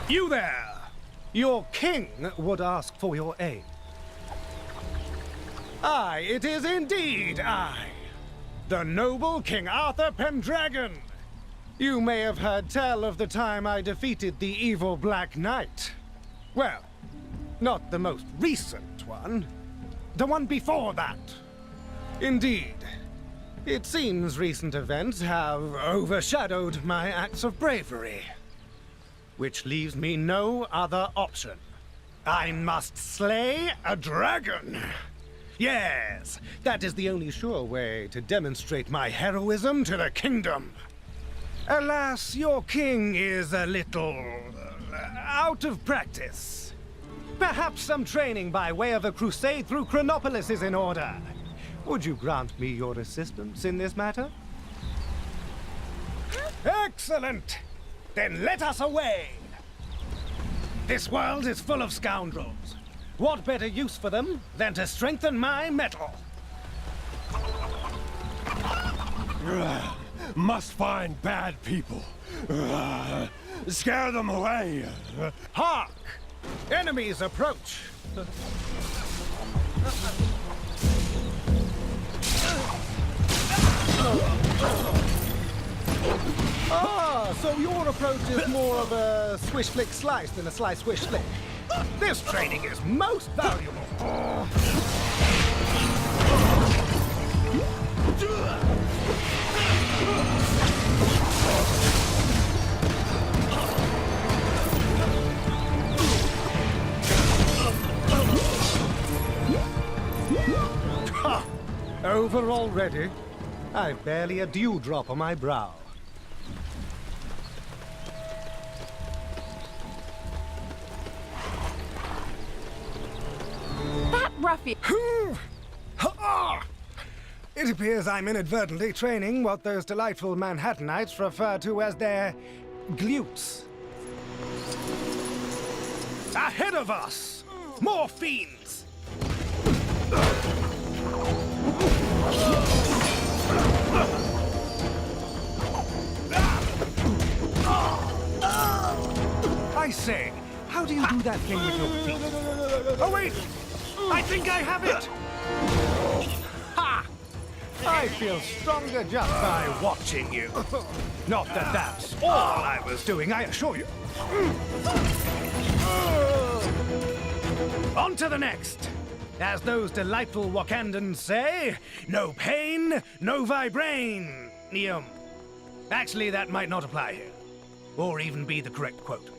You there! Your king would ask for your aid. Aye, it is indeed I, the noble King Arthur Pendragon. You may have heard tell of the time I defeated the evil Black Knight. Well, not the most recent one. The one before that. Indeed. It seems recent events have overshadowed my acts of bravery. Which leaves me no other option. I must slay a dragon. Yes, that is the only sure way to demonstrate my heroism to the kingdom. Alas, your king is a little out of practice. Perhaps some training by way of a crusade through Chronopolis is in order. Would you grant me your assistance in this matter? Excellent! Then let us away! This world is full of scoundrels. What better use for them than to strengthen my metal? Must find bad people. Scare them away. Hark! Enemies approach! Ah, so your approach is more of a swish-flick-slice than a slice-swish-flick. This training is most valuable. Ha! Over already? I've barely a dewdrop on my brow. That ruffian! It appears I'm inadvertently training what those delightful Manhattanites refer to as their glutes. Ahead of us! More fiends! I say, how do you do that thing with your feet? Oh wait! I think I have it! Ha! I feel stronger just by watching you. Not that that's all I was doing, I assure you. On to the next! As those delightful Wakandans say, no pain, no vibranium. Actually, that might not apply here. Or even be the correct quote.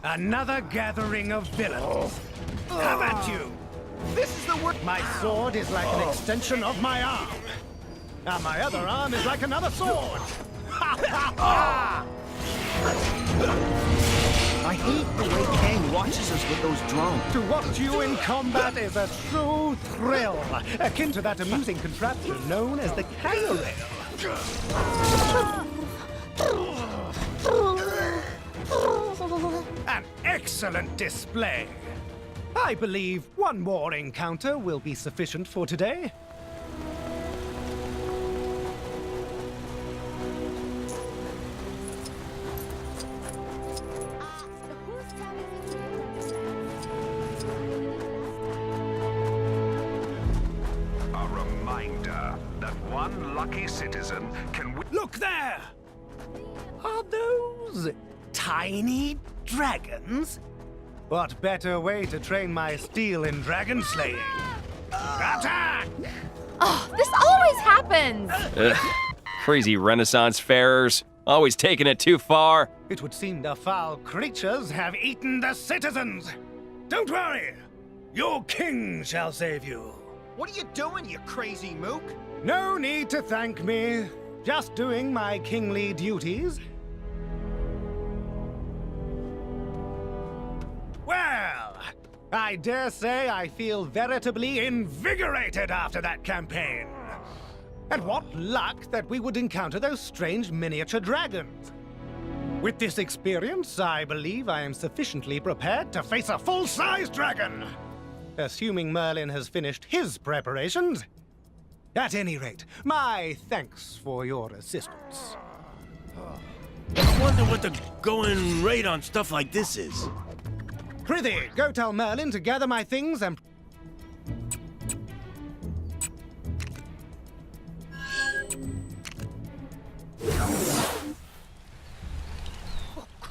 Another gathering of villains. How about you? This is the worst. My sword is like an extension of my arm. And my other arm is like another sword. I hate the way Kang watches us with those drones. To watch you in combat is a true thrill, akin to that amusing contraption known as the kangaroo. An excellent display. I believe one more encounter will be sufficient for today. A reminder that one lucky citizen can win. Look there! Are those tiny dragons? What better way to train my steel in dragon slaying? Attack! Oh, this always happens! Ugh. Crazy Renaissance farers, always taking it too far. It would seem the foul creatures have eaten the citizens. Don't worry, your king shall save you. What are you doing, you crazy mook? No need to thank me. Just doing my kingly duties. Well, I dare say I feel veritably invigorated after that campaign. And what luck that we would encounter those strange miniature dragons. With this experience, I believe I am sufficiently prepared to face a full-size dragon. Assuming Merlin has finished his preparations. At any rate, my thanks for your assistance. I wonder what the going rate on stuff like this is. Prithee, go tell Merlin to gather my things and...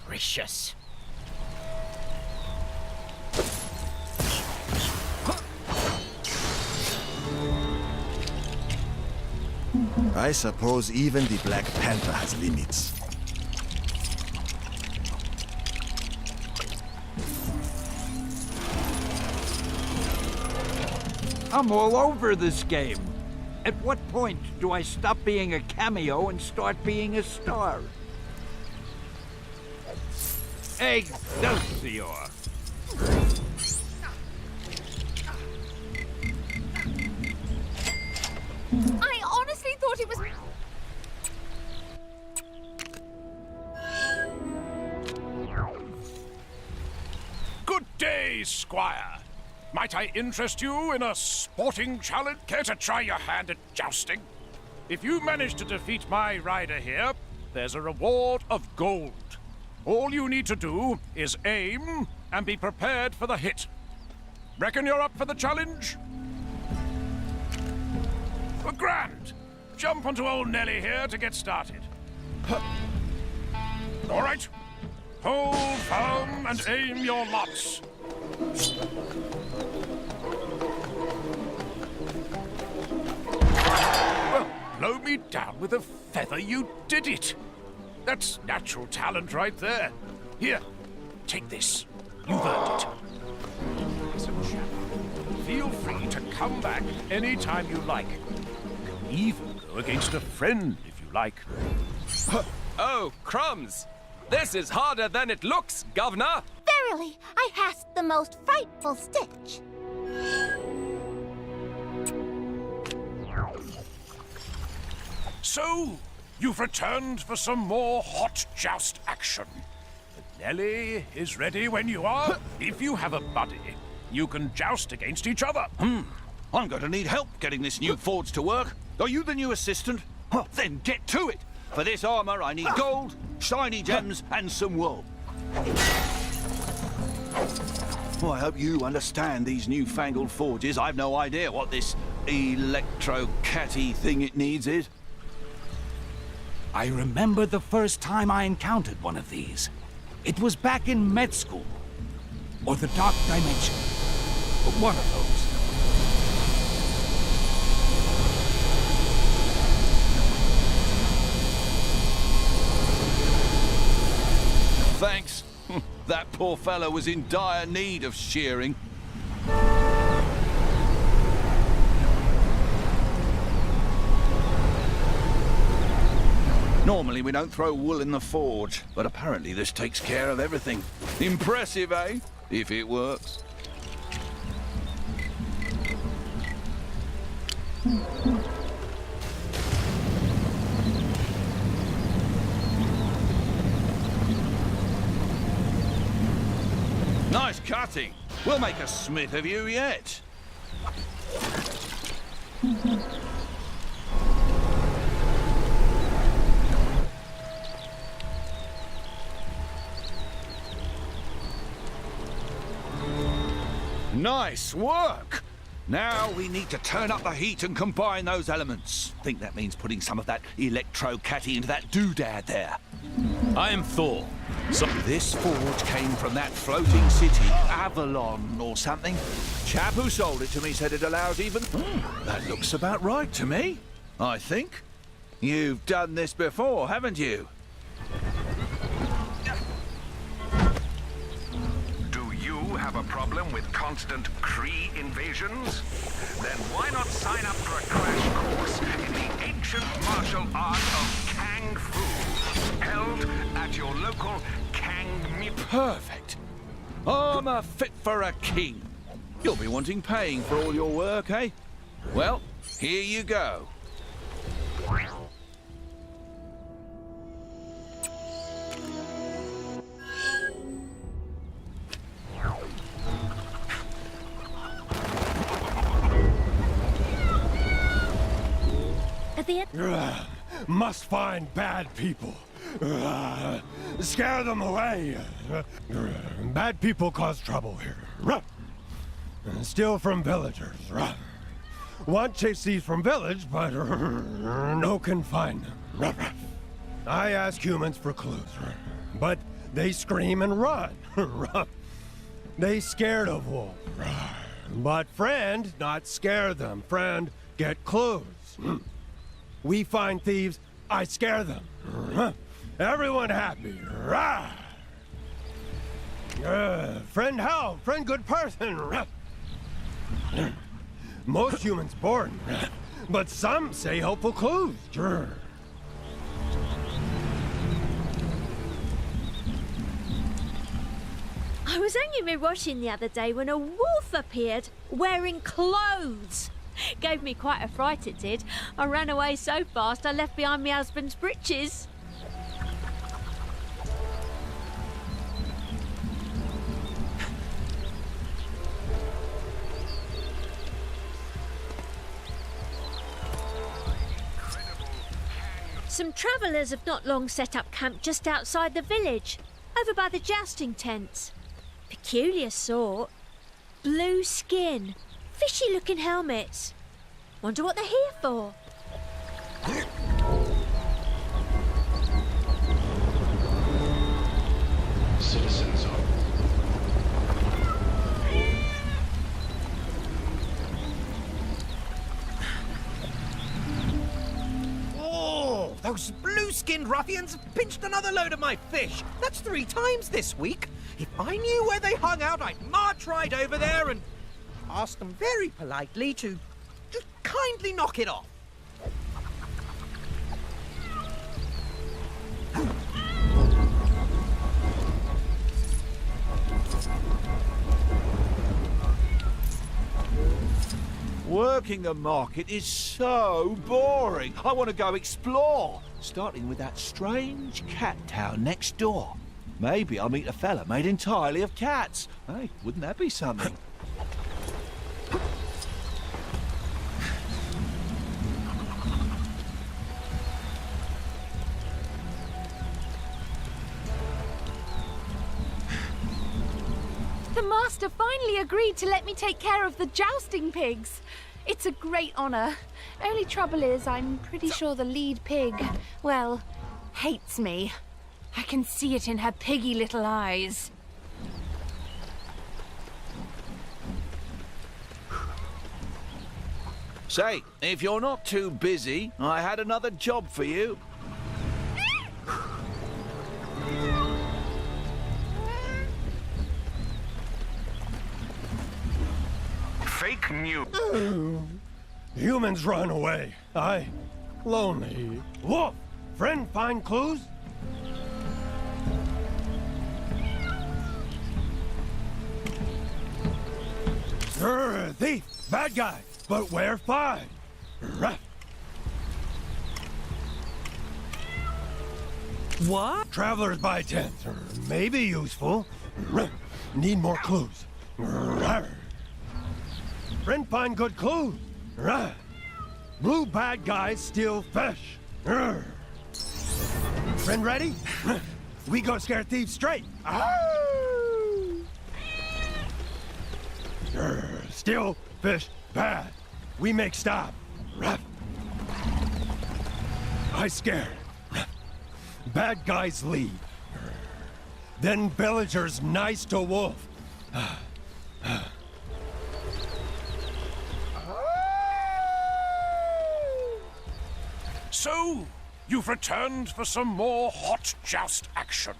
Gracious. I suppose even the Black Panther has limits. I'm all over this game. At what point do I stop being a cameo and start being a star? Excelsior! I honestly thought it was... Good day, Squire. Might I interest you in a sporting challenge? Care to try your hand at jousting? If you manage to defeat my rider here, there's a reward of gold. All you need to do is aim and be prepared for the hit. Reckon you're up for the challenge? Well, grand! Jump onto old Nelly here to get started. All right. Hold firm and aim your lots. Well, blow me down with a feather, you did it. That's natural talent right there. Here, take this. You've earned it. Listen, chap, feel free to come back anytime you like. You can even go against a friend if you like. Oh, crumbs! This is harder than it looks, Governor! Verily, I hast the most frightful stitch. So, you've returned for some more hot joust action. Nelly is ready when you are. If you have a buddy, you can joust against each other. I'm going to need help getting this new forge to work. Are you the new assistant? Then get to it. For this armor, I need gold, shiny gems, and some wool. Well, I hope you understand these newfangled forges. I've no idea what this electro-catty thing it needs is. I remember the first time I encountered one of these. It was back in med school. Or the Dark Dimension. One of those. Thanks. That poor fellow was in dire need of shearing. Normally we don't throw wool in the forge, but apparently this takes care of everything. Impressive, eh? If it works. Nice cutting. We'll make a smith of you yet. Nice work! Now we need to turn up the heat and combine those elements. Think that means putting some of that electro-catty into that doodad there. I am Thor. So this forge came from that floating city, Avalon or something. Chap who sold it to me said it allows even... that looks about right to me, I think. You've done this before, haven't you? Do you have a problem with constant Kree invasions? Then why not sign up for a crash course in the ancient martial art of Kung Fu, held at your local Perfect. Armor fit for a king. You'll be wanting paying for all your work, eh? Well, here you go. Vivian? Must find bad people. Scare them away. Bad people cause trouble here. Steal from villagers. Want chase thieves from village, but no can find them. I ask humans for clues, but they scream and run. They scared of wolf. But friend, not scare them. Friend, get clues. We find thieves, I scare them. Everyone happy. Friend help, friend good person. Most humans born, but some say helpful clues. I was hanging my washing the other day when a wolf appeared wearing clothes. Gave me quite a fright, it did. I ran away so fast I left behind my husband's breeches. Some travellers have not long set up camp just outside the village, over by the jousting tents. Peculiar sort. Blue skin, fishy-looking helmets. Wonder what they're here for. Citizens of... Oh, those blue-skinned ruffians have pinched another load of my fish. That's 3 times this week. If I knew where they hung out, I'd march right over there and ask them very politely to just kindly knock it off. Working a market is so boring. I want to go explore, starting with that strange cat town next door. Maybe I'll meet a fella made entirely of cats. Hey, wouldn't that be something? The master finally agreed to let me take care of the jousting pigs. It's a great honor. Only trouble is, I'm pretty sure the lead pig, well, hates me. I can see it in her piggy little eyes. Say, if you're not too busy, I had another job for you. Fake news. Humans run away. I lonely. Wolf, friend find clues? Thief, bad guy, but where find? What? Travelers buy tents, maybe useful. Need more clues. Friend find good clues. Blue bad guys steal fish. Friend ready? We go scare thieves straight. Steal fish bad. We make stop. I scare. Bad guys leave. Then villagers nice to wolf. So, you've returned for some more hot joust action.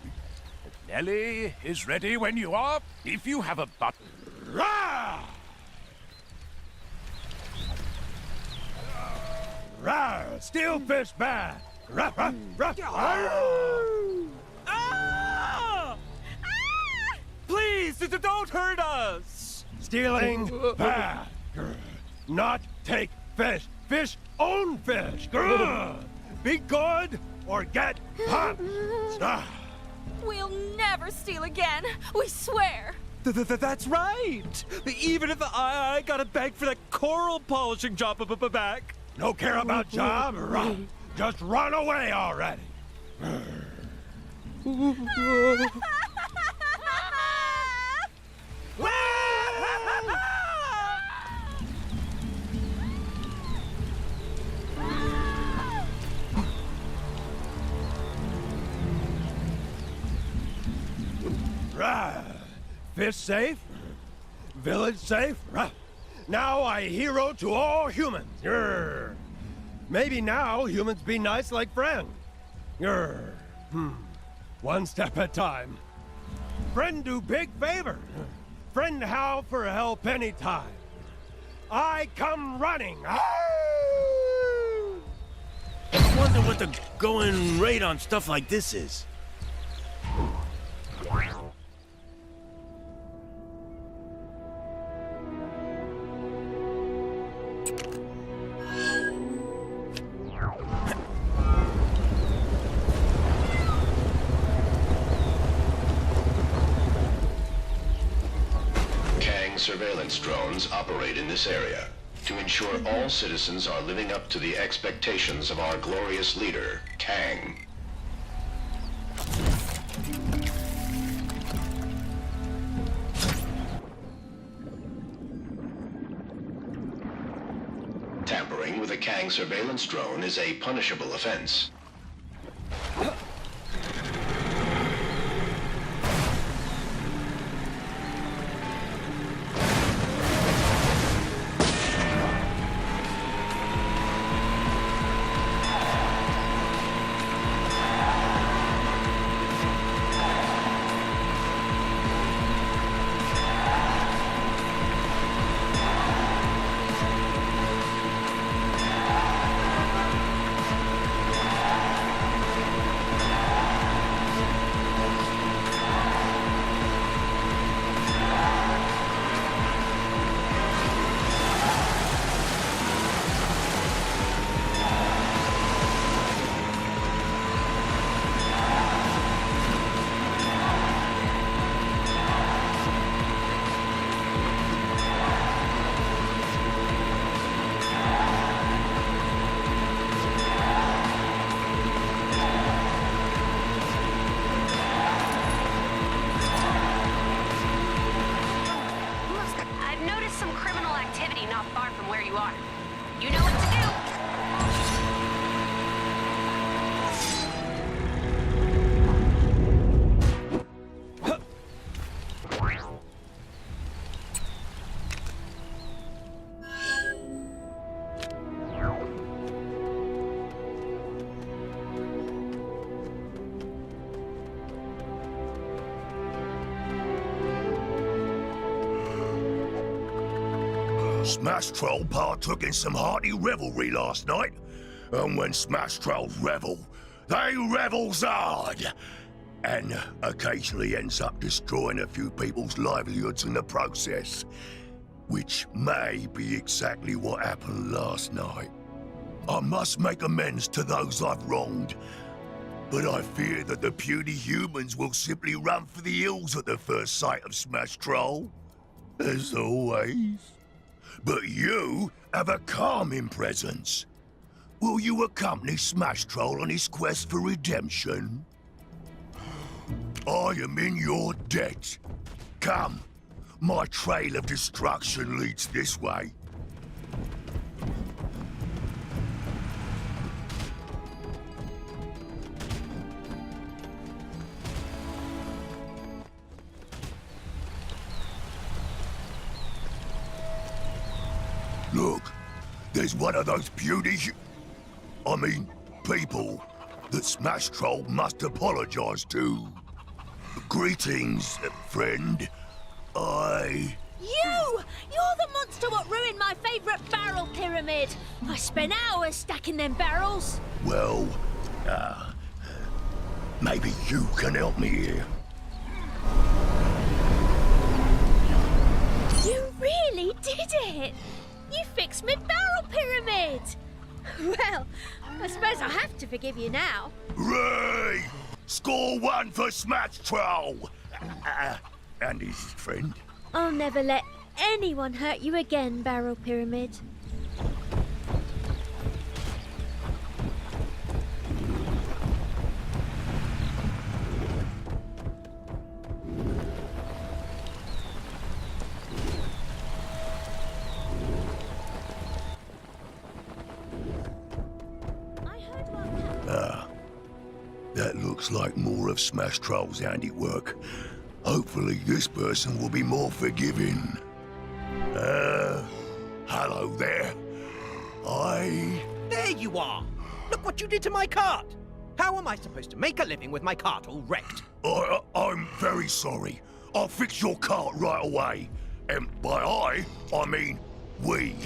Nellie is ready when you are, if you have a button. Rah! Rah! Steal fish bad. Rah, rah, rah. Ah! Please, don't hurt us! Stealing bad. Not take fish. Fish own fish. Be good or get pumped. We'll never steal again, we swear. That's right! Even if I gotta beg for that coral polishing job back. No care about job? Run. Just run away already. Fish safe, village safe. Now I hero to all humans. Grr. Maybe now humans be nice like friend. Grr. One step at a time. Friend do big favor. Friend how for help anytime. I come running. I wonder what the going rate on stuff like this is. Surveillance drones operate in this area to ensure all citizens are living up to the expectations of our glorious leader, Kang. Tampering with a Kang surveillance drone is a punishable offense. Smash Troll partook in some hearty revelry last night. And when Smash Trolls revel, they revels hard. And occasionally ends up destroying a few people's livelihoods in the process. Which may be exactly what happened last night. I must make amends to those I've wronged. But I fear that the puny humans will simply run for the hills at the first sight of Smash Troll. As always. But you have a calming presence. Will you accompany Smash Troll on his quest for redemption? I am in your debt. Come, my trail of destruction leads this way. Look, there's one of those people that Smash Troll must apologize to. Greetings, friend. You! You're the monster what ruined my favourite barrel pyramid. I spent hours stacking them barrels. Well, maybe you can help me here. You really did it! You fixed my barrel pyramid! Well, I suppose I have to forgive you now. Hooray! Score one for Smash Troll! And his friend. I'll never let anyone hurt you again, Barrel Pyramid. That looks like more of Smash Troll's handiwork. Hopefully this person will be more forgiving. Hello there. There you are! Look what you did to my cart! How am I supposed to make a living with my cart all wrecked? I'm very sorry. I'll fix your cart right away. And by I mean we.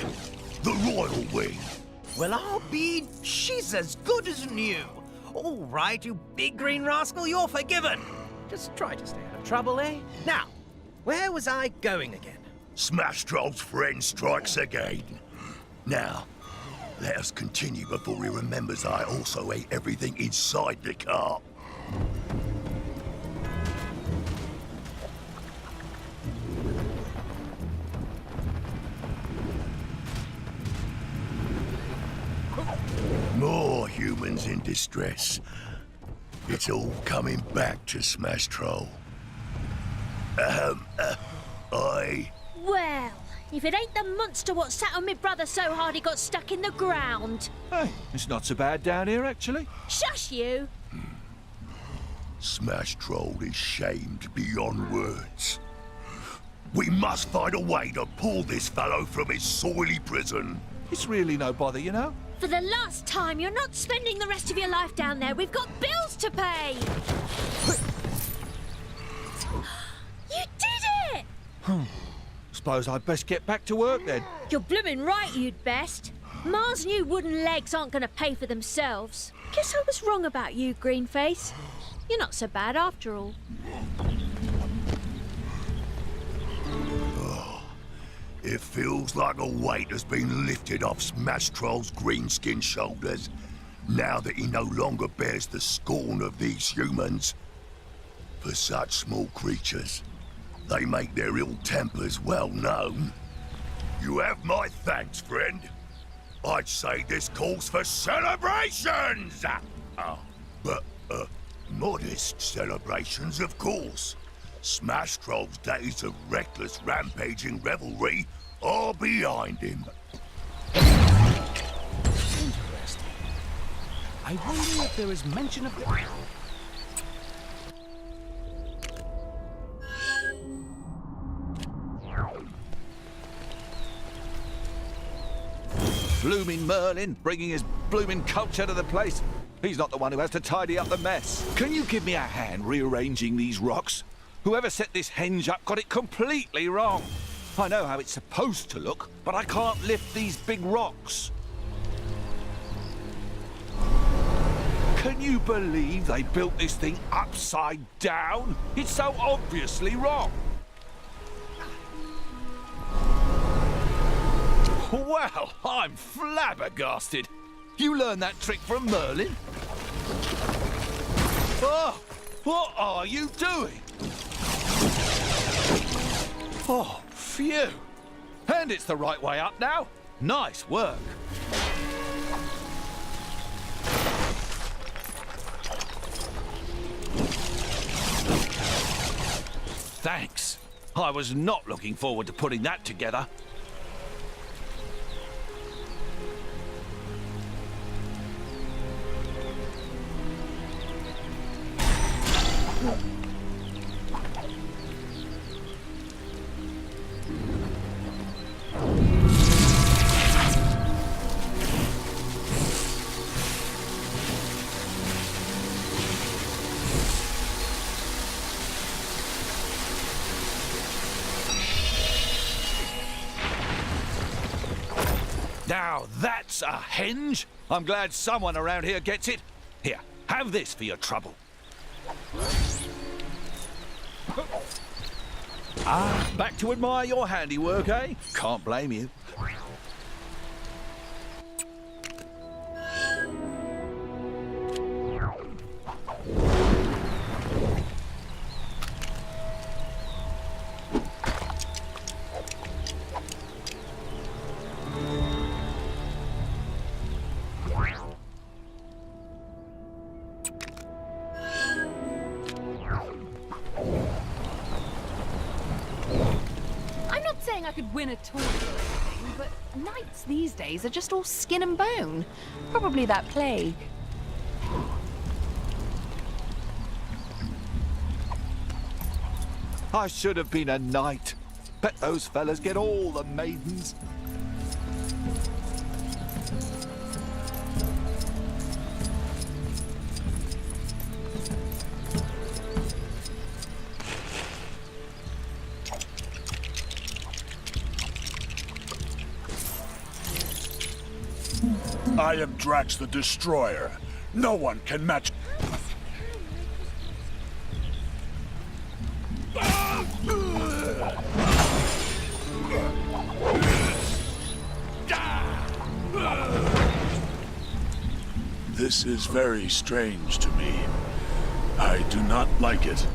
The royal we. Well, I'll be... she's as good as new. All right, you big green rascal, you're forgiven. Just try to stay out of trouble, eh? Now, where was I going again? Smash Troll's friend strikes again. Now, let us continue before he remembers I also ate everything inside the cart. More humans in distress. It's all coming back to Smash Troll. Well, if it ain't the monster what sat on me brother so hard he got stuck in the ground. Hey, it's not so bad down here, actually. Shush you! Smash Troll is shamed beyond words. We must find a way to pull this fellow from his soily prison. It's really no bother, you know. For the last time, you're not spending the rest of your life down there. We've got bills to pay! You did it! Suppose I'd best get back to work then. You're bloomin' right, you'd best. Ma's new wooden legs aren't gonna pay for themselves. Guess I was wrong about you, Greenface. You're not so bad after all. It feels like a weight has been lifted off Smash Troll's green-skinned shoulders, now that he no longer bears the scorn of these humans. For such small creatures, they make their ill tempers well known. You have my thanks, friend. I'd say this calls for celebrations! But modest celebrations, of course. Smash Troll's days of reckless, rampaging revelry are behind him. Interesting. I wonder if there is mention of... Blooming Merlin, bringing his blooming culture to the place. He's not the one who has to tidy up the mess. Can you give me a hand rearranging these rocks? Whoever set this henge up got it completely wrong. I know how it's supposed to look, but I can't lift these big rocks. Can you believe they built this thing upside down? It's so obviously wrong. Well, I'm flabbergasted. You learned that trick from Merlin? Oh, what are you doing? Oh, phew. And it's the right way up now. Nice work. Thanks. I was not looking forward to putting that together. Now that's a henge. I'm glad someone around here gets it. Here, have this for your trouble. Back to admire your handiwork, eh? Can't blame you. I could win a tournament or anything, but knights these days are just all skin and bone. Probably that plague. I should have been a knight. Bet those fellas get all the maidens. I am Drax the Destroyer. No one can match... This is very strange to me. I do not like it.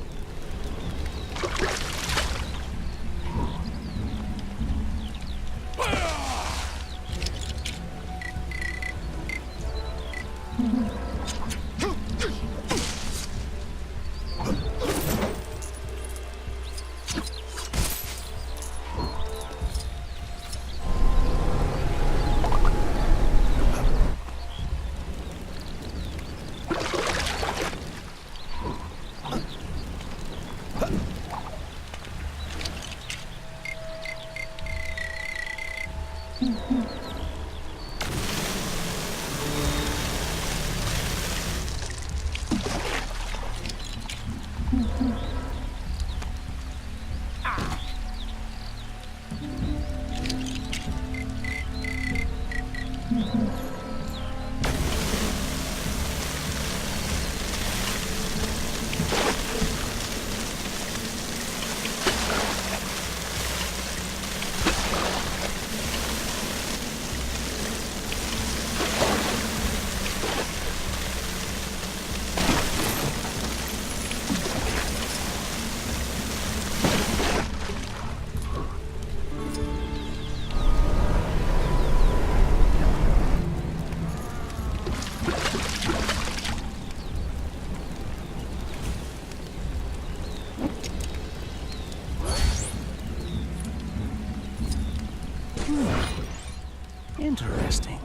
Interesting.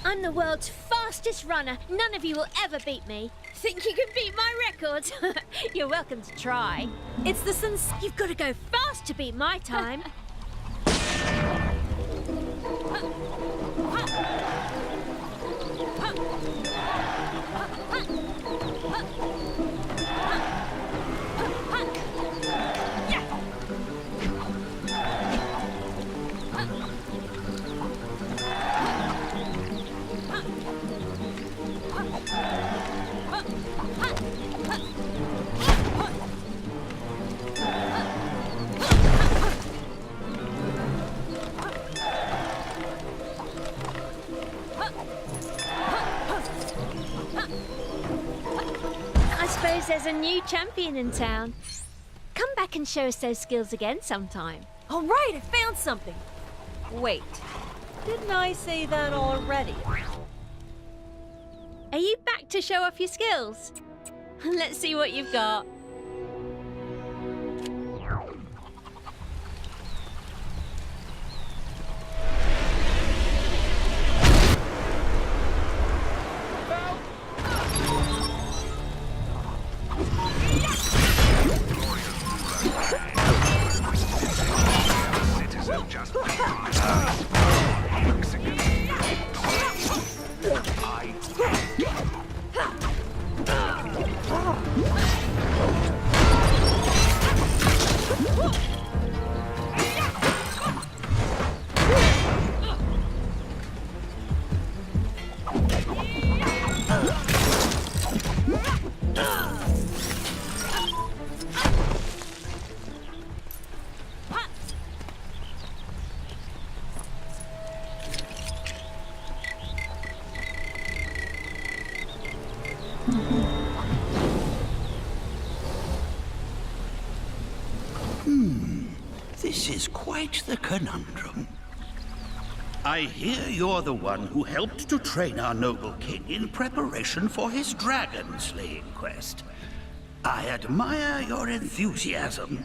I'm the world's fastest runner. None of you will ever beat me. Think you can beat my record? You're welcome to try. It's the sense you've got to go fast to beat my time. I suppose there's a new champion in town. Come back and show us those skills again sometime. All right, I found something. Wait, didn't I say that already? Are you back to show off your skills? Let's see what you've got. This is quite the conundrum. I hear you're the one who helped to train our noble king in preparation for his dragon-slaying quest. I admire your enthusiasm,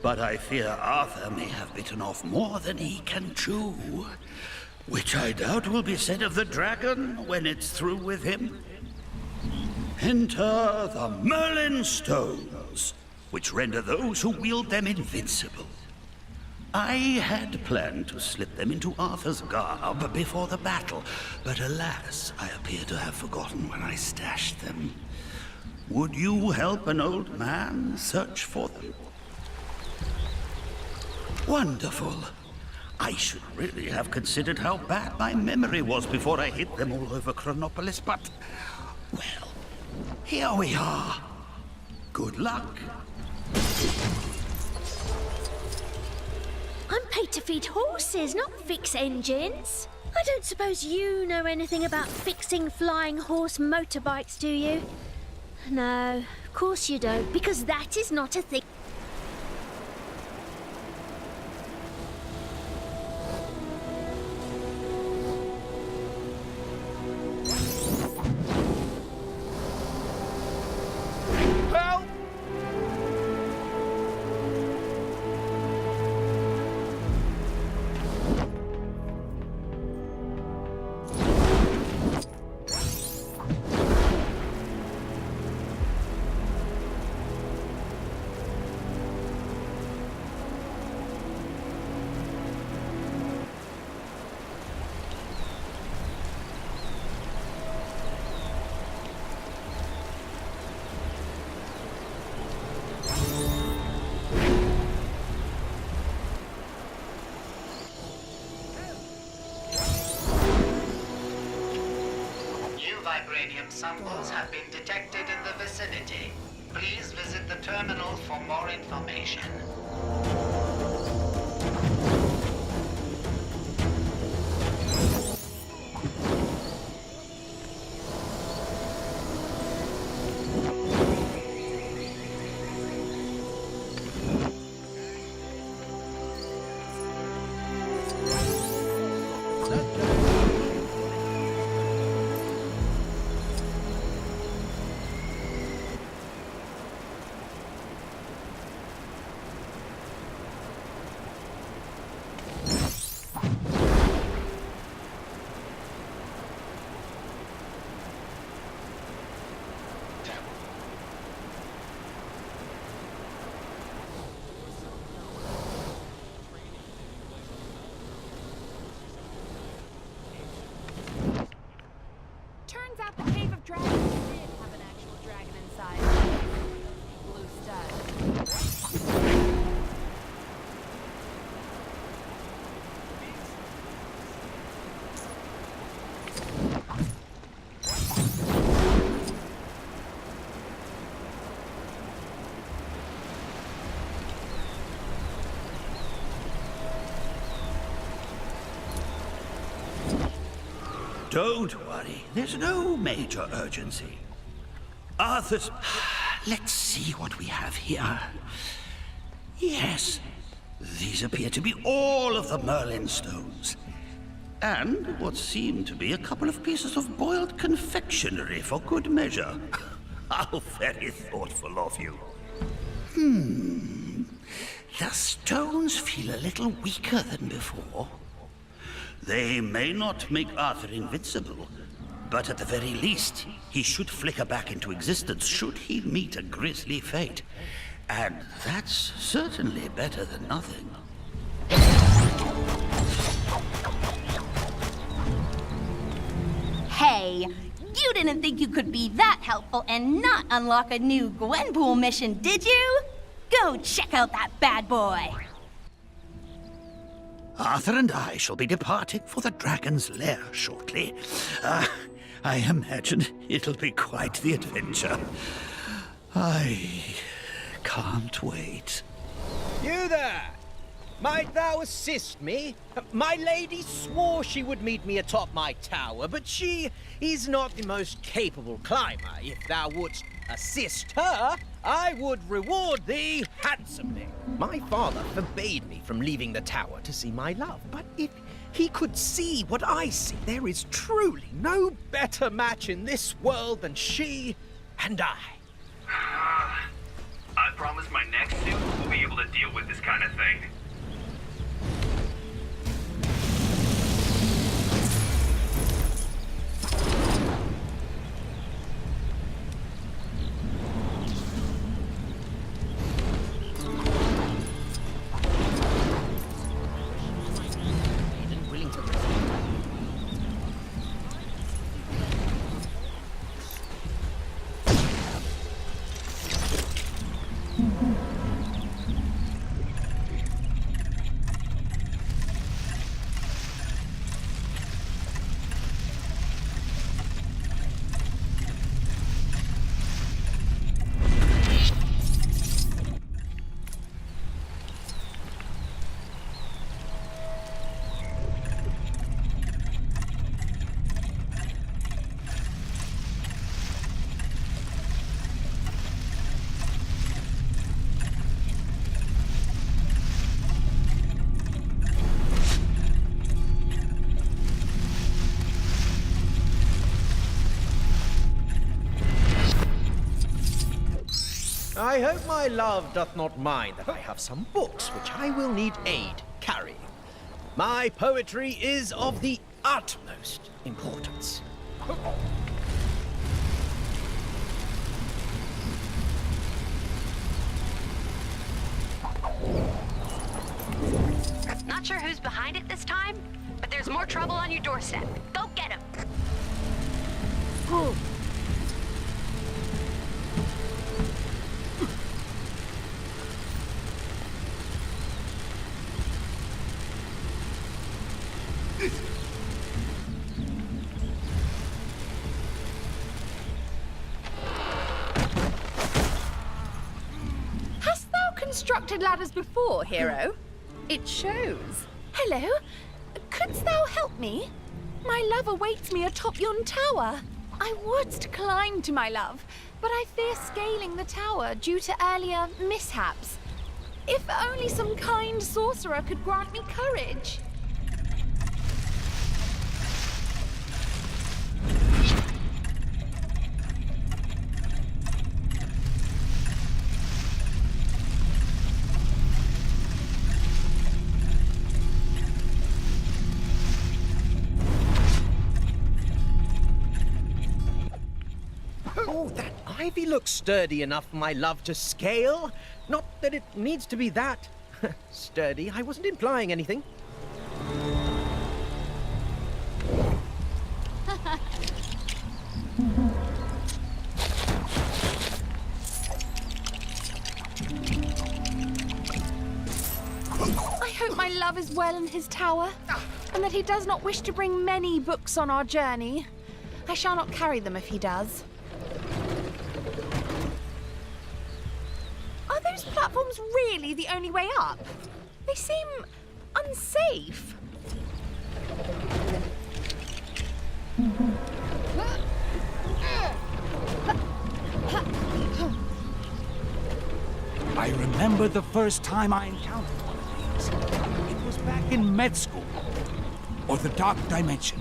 but I fear Arthur may have bitten off more than he can chew. Which I doubt will be said of the dragon when it's through with him. Enter the Merlin Stones, which render those who wield them invincible. I had planned to slip them into Arthur's garb before the battle, but alas, I appear to have forgotten where I stashed them. Would you help an old man search for them? Wonderful. I should really have considered how bad my memory was before I hid them all over Chronopolis, but, well, here we are. Good luck. I'm paid to feed horses, not fix engines. I don't suppose you know anything about fixing flying horse motorbikes, do you? No, of course you don't, because that is not a thing. Vibranium samples have been detected in the vicinity. Please visit the terminal for more information. Turns out the Cave of Dragons did have an actual dragon inside. Blue stud. Don't worry, there's no major urgency. Arthur's... Let's see what we have here. Yes, these appear to be all of the Merlin stones. And what seem to be a couple of pieces of boiled confectionery for good measure. How very thoughtful of you. The stones feel a little weaker than before. They may not make Arthur invincible, but at the very least, he should flicker back into existence should he meet a grisly fate. And that's certainly better than nothing. Hey, you didn't think you could be that helpful and not unlock a new Gwenpool mission, did you? Go check out that bad boy. Arthur and I shall be departing for the dragon's lair shortly. I imagine it'll be quite the adventure. I can't wait. You there! Might thou assist me? My lady swore she would meet me atop my tower, but she is not the most capable climber. If thou wouldst assist her, I would reward thee handsomely. My father forbade me from leaving the tower to see my love, but if he could see what I see, there is truly no better match in this world than she and I. I promise my next suit will be able to deal with this kind of thing. I hope my love doth not mind that I have some books which I will need aid carrying. My poetry is of the utmost importance. Not sure who's behind it this time, but there's more trouble on your doorstep. Go get him. Hast thou constructed ladders before, hero? It shows. Hello? Couldst thou help me? My love awaits me atop yon tower. I would climb to my love, but I fear scaling the tower due to earlier mishaps. If only some kind sorcerer could grant me courage. Oh, that ivy looks sturdy enough for my love to scale. Not that it needs to be that sturdy. I wasn't implying anything. I hope my love is well in his tower, and that he does not wish to bring many books on our journey. I shall not carry them if he does. Are those platforms really the only way up? They seem unsafe. I remember the first time I encountered one of these. It was back in med school. Or the Dark Dimension.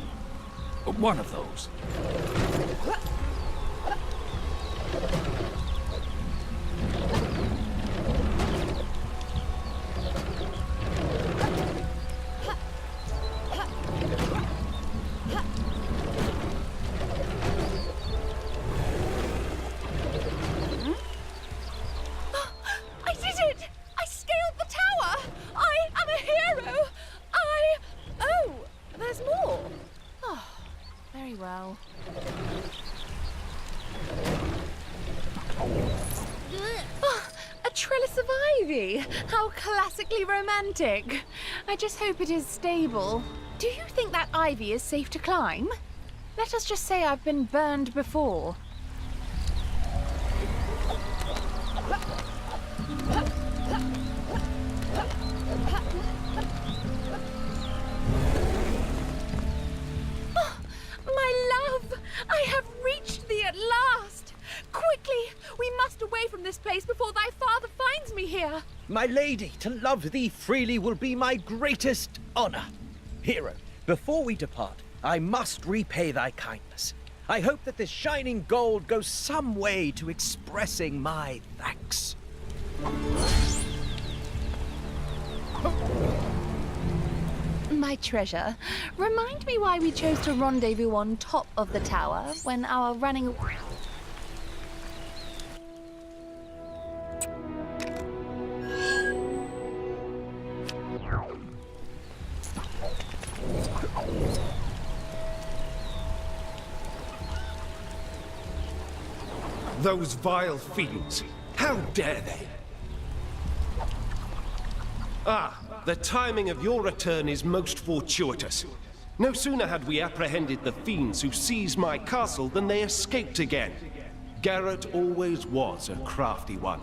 One of those. Well. A trellis of ivy! How classically romantic. I just hope it is stable. Do you think that ivy is safe to climb? Let us just say I've been burned before. I have reached thee at last! Quickly! We must away from this place before thy father finds me here! My lady, to love thee freely will be my greatest honor. Hero, before we depart, I must repay thy kindness. I hope that this shining gold goes some way to expressing my thanks. My treasure, remind me why we chose to rendezvous on top of the tower when our running... Those vile fiends! How dare they! Ah, the timing of your return is most fortuitous. No sooner had we apprehended the fiends who seized my castle than they escaped again. Garrett always was a crafty one,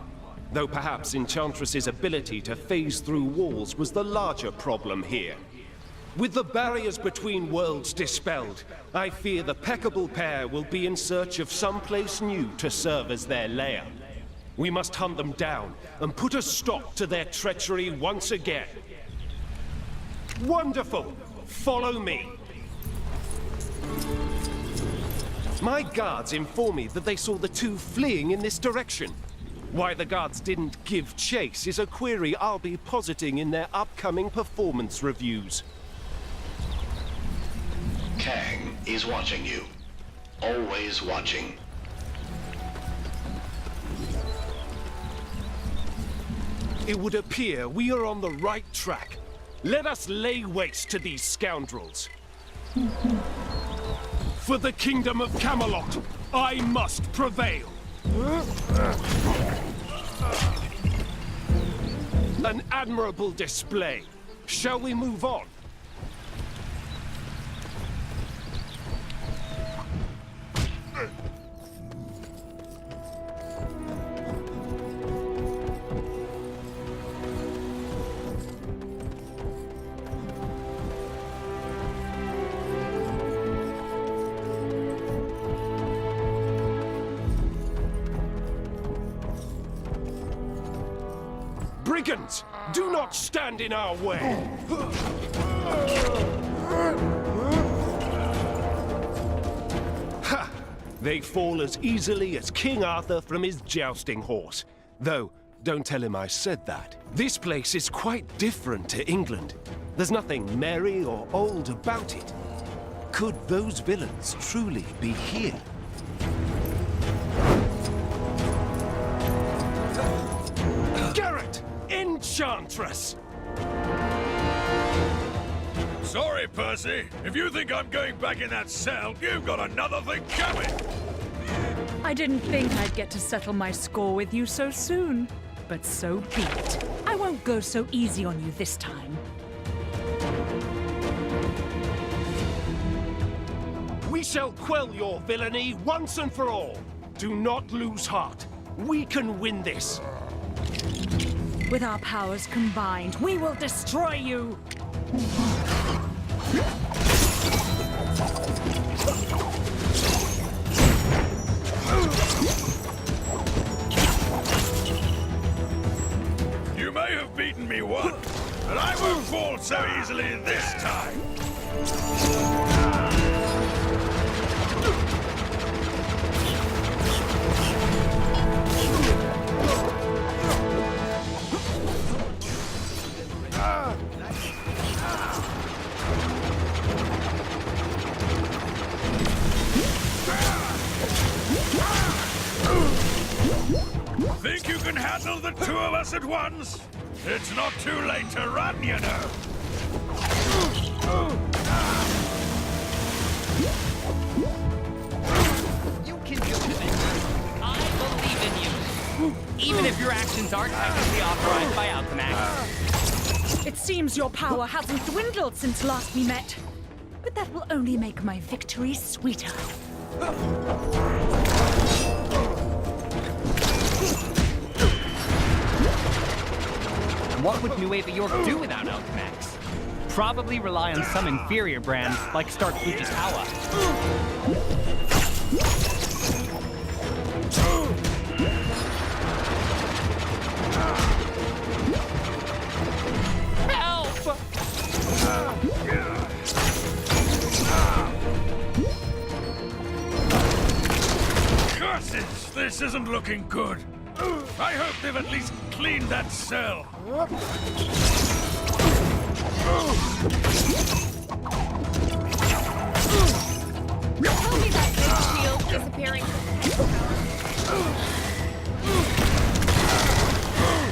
though perhaps Enchantress's ability to phase through walls was the larger problem here. With the barriers between worlds dispelled, I fear the peccable pair will be in search of some place new to serve as their lair. We must hunt them down and put a stop to their treachery once again. Wonderful! Follow me! My guards inform me that they saw the two fleeing in this direction. Why the guards didn't give chase is a query I'll be positing in their upcoming performance reviews. Kang is watching you. Always watching. It would appear we are on the right track. Let us lay waste to these scoundrels. For the kingdom of Camelot, I must prevail. An admirable display. Shall we move on? Brigands, do not stand in our way! Ha! They fall as easily as King Arthur from his jousting horse. Though, don't tell him I said that. This place is quite different to England. There's nothing merry or old about it. Could those villains truly be here? Garrett! Enchantress! Sorry, Percy. If you think I'm going back in that cell, you've got another thing coming. I didn't think I'd get to settle my score with you so soon. But so be it. I won't go so easy on you this time. We shall quell your villainy once and for all. Do not lose heart. We can win this. With our powers combined, we will destroy you! You may have beaten me once, but I won't fall so easily this time. Think you can handle the two of us at once? It's not too late to run, you know. You can do it. I believe in you. Even if your actions aren't technically authorized by Alchemax. It seems your power hasn't dwindled since last we met. But that will only make my victory sweeter. What would New Ava York do without Alchemax? Probably rely on some inferior brand, like Stark Fujisawa. Help! Curses! This isn't looking good. I hope they've at least cleaned that cell. Tell me that big shield disappearing.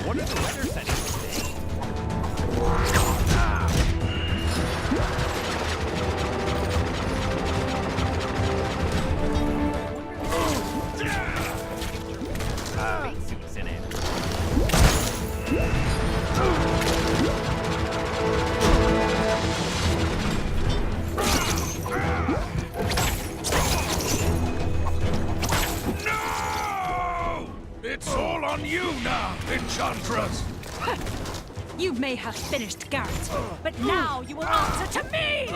What are the weather settings today? Spacesuits in it. No! It's all on you now, Enchantress. You may have finished Garrett, but now you will answer to me!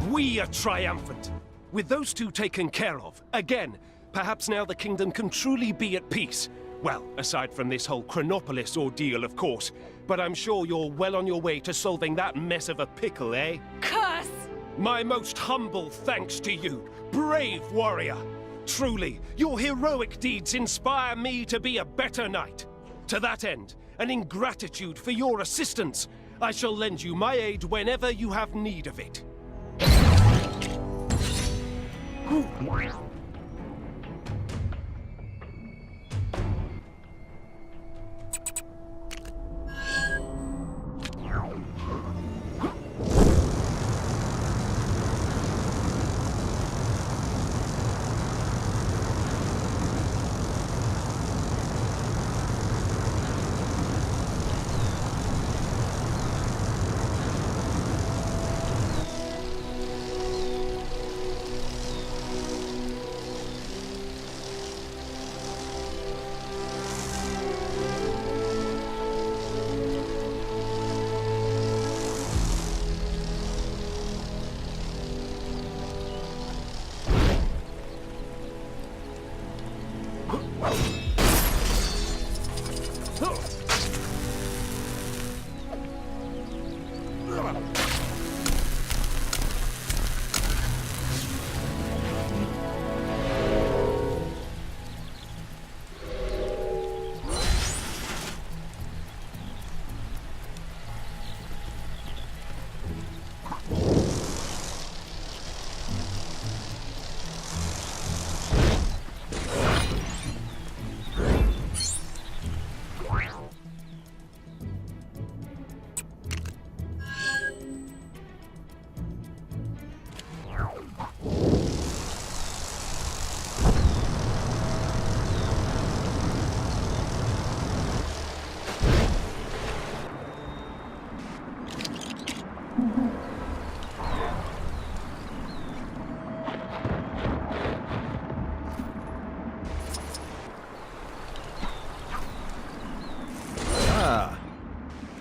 We are triumphant. With those two taken care of, again, perhaps now the kingdom can truly be at peace. Well, aside from this whole Chronopolis ordeal, of course. But I'm sure you're well on your way to solving that mess of a pickle, eh? Curse! My most humble thanks to you, brave warrior. Truly, your heroic deeds inspire me to be a better knight. To that end, and in gratitude for your assistance, I shall lend you my aid whenever you have need of it.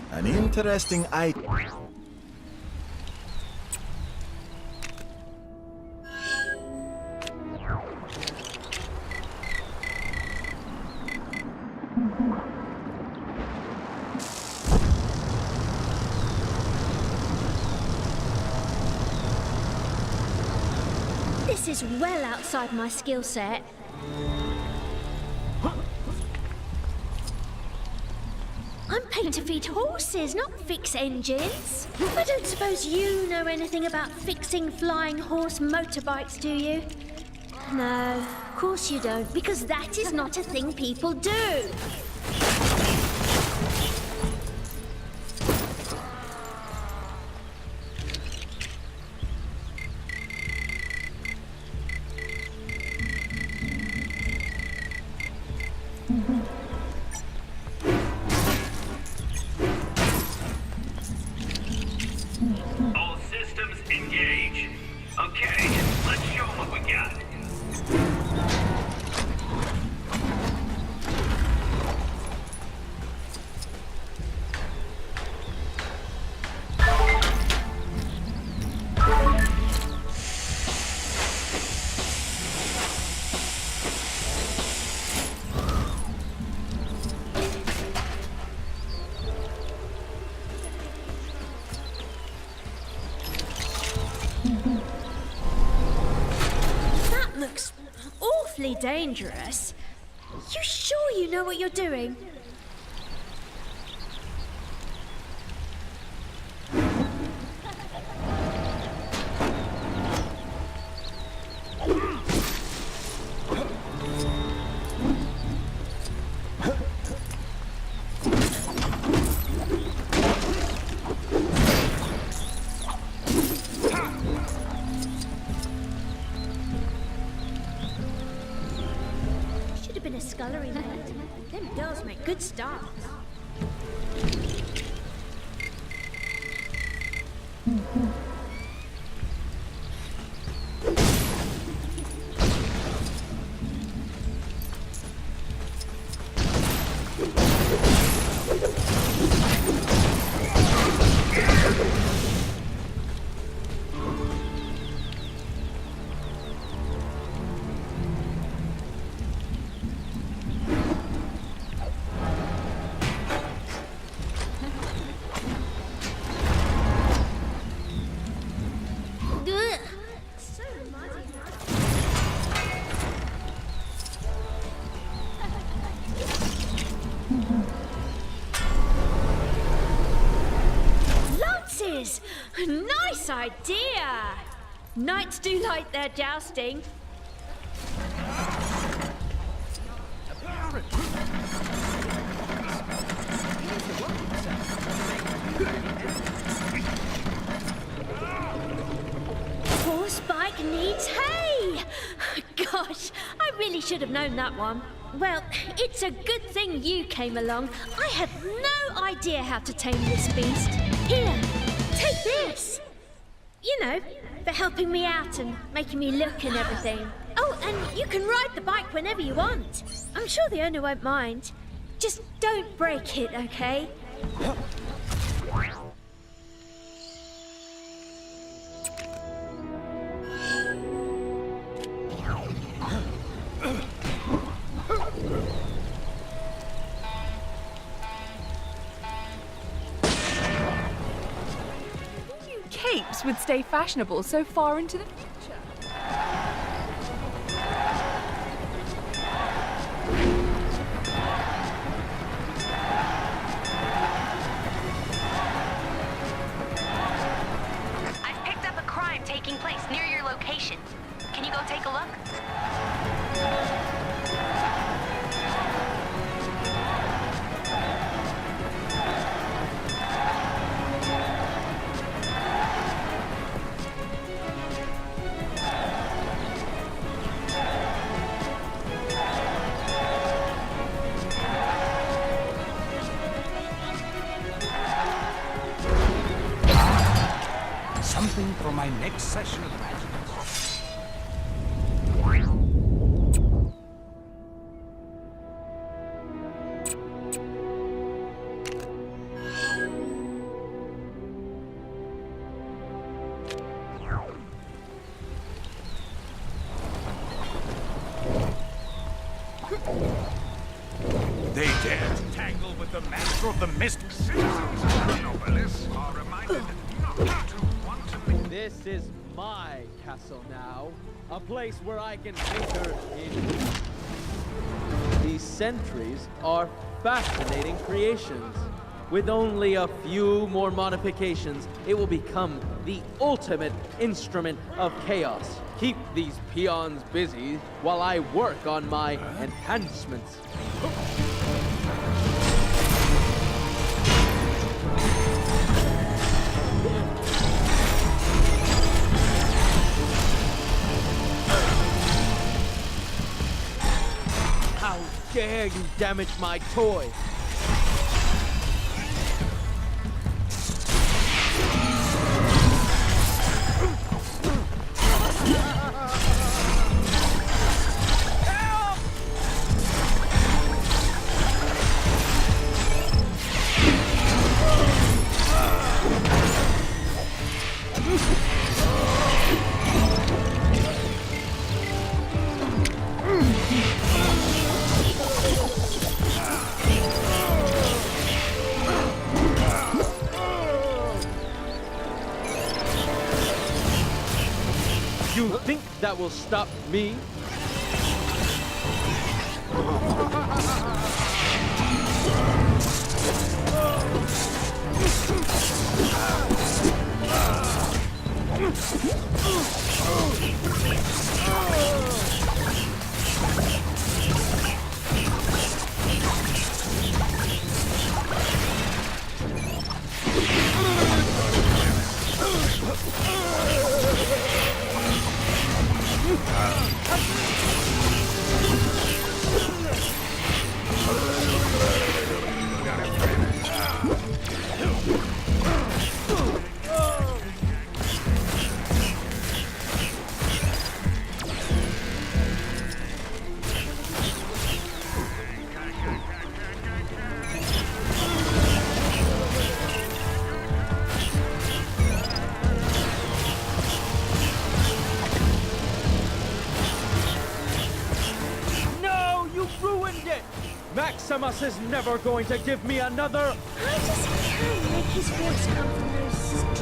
An interesting item. This is well outside my skill set. I'm paid to feed horses, not fix engines. I don't suppose you know anything about fixing flying horse motorbikes, do you? No, of course you don't, because that is not a thing people do. All systems engage. Okay, let's show 'em what we got. That looks awfully dangerous. You sure you know what you're doing? Should have been a scullery maid. Them girls make good starts. Lances! Nice idea! Knights do like their jousting. Horse bike needs hay! Gosh, I really should have known that one. Well, it's a good thing you came along. I had no idea how to tame this beast. Here, take this. You know, for helping me out and making me look and everything. Oh, and you can ride the bike whenever you want. I'm sure the owner won't mind. Just don't break it, okay? Capes would stay fashionable so far into the future. I've picked up a crime taking place near your location. Can you go take a look? Something for my next session of magic. They dare to tangle with the master of the mist. Citizens of Metropolis are reminded not to want to make... This is my castle now, a place where I can enter in. These sentries are fascinating creations. With only a few more modifications, it will become the ultimate instrument of chaos. Keep these peons busy while I work on my enhancements. How dare you damage my toy? You think that will stop me? Maximus is never going to give me another. How does Karen make his voice come from those strange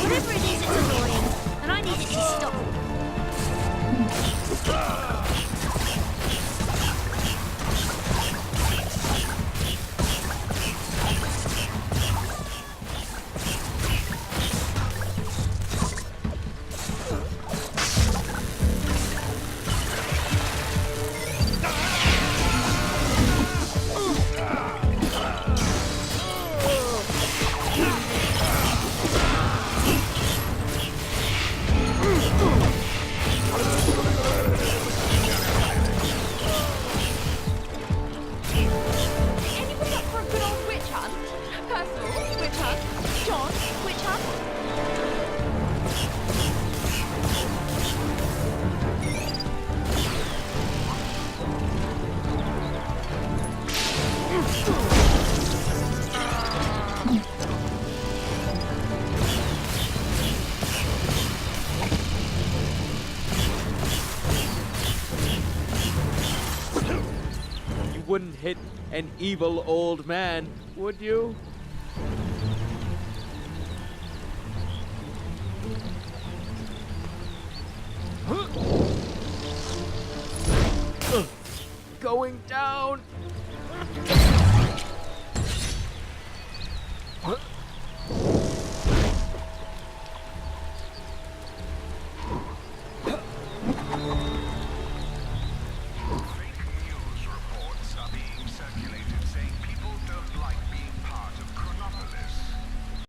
Whatever it is, it's annoying, and I need it to stop. wouldn't hit an evil old man, would you? Going down.